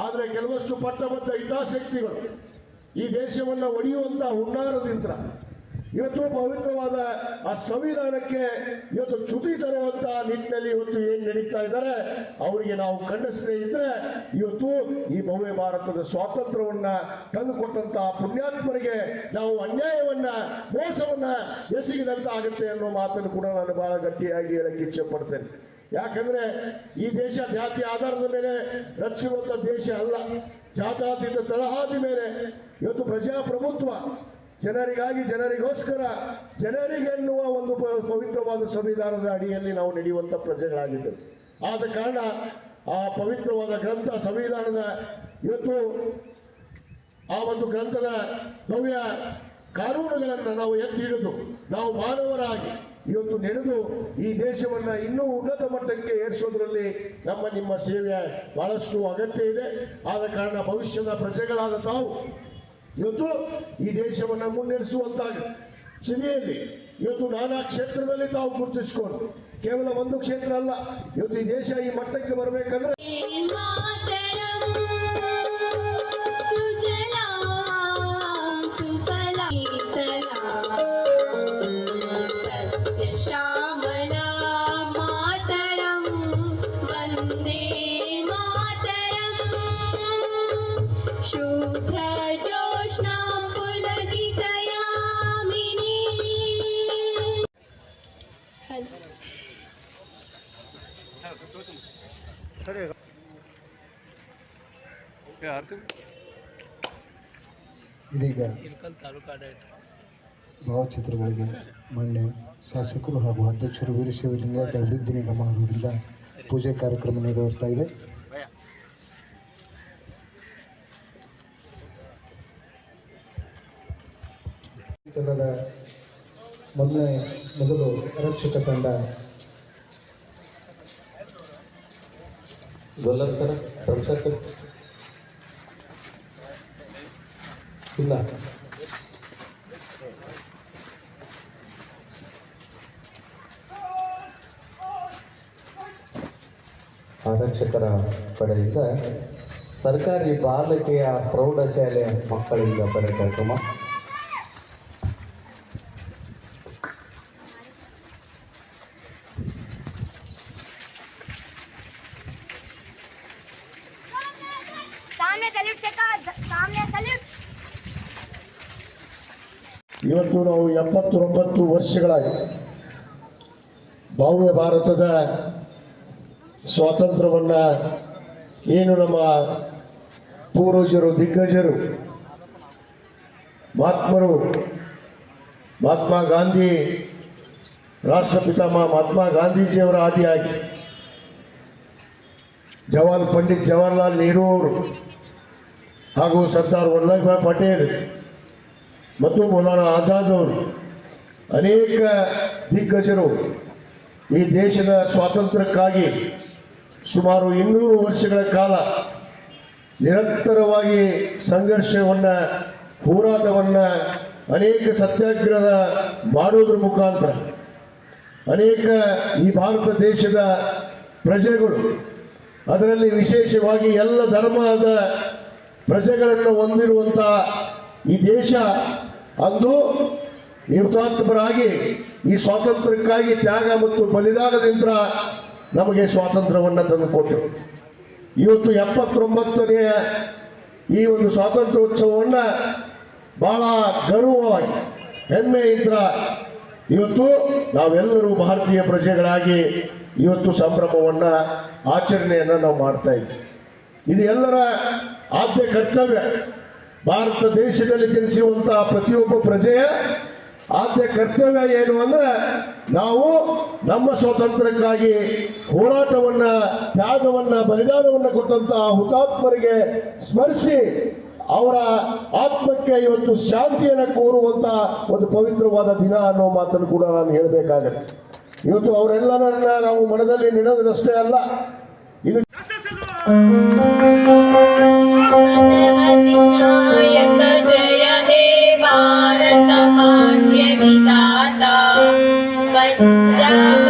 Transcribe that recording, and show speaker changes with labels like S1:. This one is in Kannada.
S1: ಆದರೆ ಕೆಲವಷ್ಟು ಪಟ್ಟಬದ್ಧ ಹಿತಾಸಕ್ತಿಗಳು ಈ ದೇಶವನ್ನು ಒಡೆಯುವಂತ ಹುನ್ನಾರದಿಂದ ಇವತ್ತು ಪವಿತ್ರವಾದ ಆ ಸಂವಿಧಾನಕ್ಕೆ ಇವತ್ತು ಚ್ಯುತಿ ತರುವಂತ ನಿಟ್ಟಿನಲ್ಲಿ ಇವತ್ತು ಏನ್ ನಡೀತಾ ಇದ್ದಾರೆ ಅವರಿಗೆ ನಾವು ಖಂಡಿಸದೇ ಇದ್ರೆ ಇವತ್ತು ಈ ಭವ್ಯ ಭಾರತದ ಸ್ವಾತಂತ್ರ್ಯವನ್ನ ತಂದುಕೊಟ್ಟಂತ ಪುಣ್ಯಾತ್ಮರಿಗೆ ನಾವು ಅನ್ಯಾಯವನ್ನ ಮೋಸವನ್ನ ಎಸಗಿದಂತ ಆಗುತ್ತೆ ಅನ್ನೋ ಮಾತನ್ನು ಕೂಡ ನಾನು ಬಹಳ ಗಟ್ಟಿಯಾಗಿ ಹೇಳಕ್ಕೆ ಇಚ್ಛೆ ಪಡ್ತೇನೆ. ಯಾಕಂದ್ರೆ ಈ ದೇಶ ಜಾತಿ ಆಧಾರದ ಮೇಲೆ ರಚಿಸುವಂತ ದೇಶ ಅಲ್ಲ. ಜಾತ್ಯತೀತ ತಳಹಾದಿ ಮೇಲೆ ಇವತ್ತು ಪ್ರಜಾಪ್ರಭುತ್ವ ಜನರಿಗಾಗಿ ಜನರಿಗೋಸ್ಕರ ಜನರಿಗೆ ಎನ್ನುವ ಒಂದು ಪವಿತ್ರವಾದ ಸಂವಿಧಾನದ ಅಡಿಯಲ್ಲಿ ನಾವು ನಡೆಯುವಂತ ಪ್ರಜೆಗಳಾಗಿದ್ದೇವೆ. ಆದ ಕಾರಣ ಆ ಪವಿತ್ರವಾದ ಗ್ರಂಥ ಸಂವಿಧಾನದ ಇವತ್ತು ಆ ಒಂದು ಗ್ರಂಥದ ಭವ್ಯ ಕಾನೂನುಗಳನ್ನು ನಾವು ಎತ್ತಿ ಹಿಡಿದು ನಾವು ಮಾನವರಾಗಿ ಇವತ್ತು ನಡೆದು ಈ ದೇಶವನ್ನ ಇನ್ನೂ ಉನ್ನತ ಮಟ್ಟಕ್ಕೆ ಏರಿಸೋದ್ರಲ್ಲಿ ನಿಮ್ಮ ಸೇವೆ ಬಹಳಷ್ಟು ಅಗತ್ಯ ಇದೆ. ಆದ ಕಾರಣ ಭವಿಷ್ಯದ ಪ್ರಜೆಗಳಾದ ತಾವು ಇವತ್ತು ಈ ದೇಶವನ್ನ ಮುನ್ನಡೆಸುವಂತ ಚಿದಿಯಲ್ಲಿ ಇವತ್ತು ನಾನಾ ಕ್ಷೇತ್ರದಲ್ಲಿ ತಾವು ಗುರುತಿಸಿಕೊಂಡು ಕೇವಲ ಒಂದು ಕ್ಷೇತ್ರ ಅಲ್ಲ, ಇವತ್ತು ಈ ದೇಶ ಈ ಮಟ್ಟಕ್ಕೆ ಬರಬೇಕಂದ್ರೆ
S2: ಇದೀಗ ಭಾವಚಿತ್ರಗಳಿಗೆ ಮಾನ್ಯ ಶಾಸಕರು ಹಾಗೂ ಅಧ್ಯಕ್ಷರು ವೀರಶೈವ ಲಿಂಗಾಯತ ಅಭಿವೃದ್ಧಿ ನಿಗಮ ಅವರಿಂದ ಪೂಜೆ ಕಾರ್ಯಕ್ರಮ ನೆರವೇರ್ತಾ ಇದೆ. ತಂಡದ ಮೊದಲು ಆರಕ್ಷಕ ತಂಡ
S3: ಗೊಲ್ಲರ್ ಸರ್ ರಕ್ಷಕ ಇಲ್ಲ ಆರಕ್ಷಕರ ಪಡೆಯಿಂದ ಸರ್ಕಾರಿ ಬಾಲಕಿಯ ಪ್ರೌಢಶಾಲೆ ಮಕ್ಕಳಿಂದ ಪಡೆ ಕಾರ್ಯಕ್ರಮ.
S1: ಇವತ್ತು ನಾವು 79 ವರ್ಷಗಳಾಗಿ ಭವ್ಯ ಭಾರತದ ಸ್ವಾತಂತ್ರ್ಯವನ್ನ ಏನು ನಮ್ಮ ಪೂರ್ವಜರು ದಿಗ್ಗಜರು ಮಹಾತ್ಮರು ಮಹಾತ್ಮ ಗಾಂಧಿ ರಾಷ್ಟ್ರಪಿತಾಮಹ ಮಹಾತ್ಮ ಗಾಂಧೀಜಿಯವರ ಆದಿಯಾಗಿ ಪಂಡಿತ್ ಜವಾಹರ್ಲಾಲ್ ನೆಹರು ಅವರು ಹಾಗೂ ಸರ್ದಾರ್ ವಲ್ಲಭಭಾಯ್ ಪಟೇಲ್ ಮತ್ತು ಮೌಲಾನಾ ಆಜಾದ್ ಅವರು ಅನೇಕ ದಿಗ್ಗಜರು ಈ ದೇಶದ ಸ್ವಾತಂತ್ರ್ಯಕ್ಕಾಗಿ ಸುಮಾರು 200 ವರ್ಷಗಳ ಕಾಲ ನಿರಂತರವಾಗಿ ಸಂಘರ್ಷವನ್ನು ಹೋರಾಟವನ್ನು ಅನೇಕ ಸತ್ಯಾಗ್ರಹ ಮಾಡೋದ್ರ ಮುಖಾಂತರ ಅನೇಕ ಈ ಭಾರತ ದೇಶದ ಪ್ರಜೆಗಳು ಅದರಲ್ಲಿ ವಿಶೇಷವಾಗಿ ಎಲ್ಲ ಧರ್ಮದ ಪ್ರಜೆಗಳನ್ನು ಹೊಂದಿರುವಂಥ ಈ ದೇಶ ಅಂದು ಹುತಾತ್ಮರಾಗಿ ಈ ಸ್ವಾತಂತ್ರ್ಯಕ್ಕಾಗಿ ತ್ಯಾಗ ಮತ್ತು ಬಲಿದಾನದಿಂದ ನಮಗೆ ಸ್ವಾತಂತ್ರ್ಯವನ್ನು ತಂದುಕೊಟ್ಟರು. ಇವತ್ತು 79ನೇ ಈ ಒಂದು ಸ್ವಾತಂತ್ರ್ಯೋತ್ಸವವನ್ನು ಬಹಳ ಗೌರವವಾಗಿ ಹೆಮ್ಮೆಯಿಂದ ಇವತ್ತು ನಾವೆಲ್ಲರೂ ಭಾರತೀಯ ಪ್ರಜೆಗಳಾಗಿ ಇವತ್ತು ಸಂಭ್ರಮವನ್ನು ಆಚರಣೆಯನ್ನು ನಾವು ಮಾಡ್ತಾ ಇದ್ದೀವಿ. ಇದು ಎಲ್ಲರ ಆದ್ಯ ಕರ್ತವ್ಯ. ಭಾರತ ದೇಶದಲ್ಲಿ ಜನಿಸಿರುವಂತಹ ಪ್ರತಿಯೊಬ್ಬ ಪ್ರಜೆಯ ಆದ್ಯ ಕರ್ತವ್ಯ ಏನು ಅಂದ್ರೆ ನಾವು ನಮ್ಮ ಸ್ವಾತಂತ್ರ್ಯಕ್ಕಾಗಿ ಹೋರಾಟವನ್ನ ತ್ಯಾಗವನ್ನ ಬಲಿದಾನವನ್ನ ಕೊಟ್ಟಂತಹ ಹುತಾತ್ಮರಿಗೆ ಸ್ಮರಿಸಿ ಅವರ ಆತ್ಮಕ್ಕೆ ಇವತ್ತು ಶಾಂತಿಯನ್ನು ಕೋರುವಂತ ಒಂದು ಪವಿತ್ರವಾದ ದಿನ ಅನ್ನೋ ಮಾತನ್ನು ಕೂಡ ನಾನು ಹೇಳಬೇಕಾಗತ್ತೆ. ಇವತ್ತು ಅವರೆಲ್ಲರನ್ನ ನಾವು ಮನದಲ್ಲಿ ನೆನೆದಷ್ಟೇ ಅಲ್ಲ, ಇದು
S4: जय हे भारत भाग्य विधाता पंजाब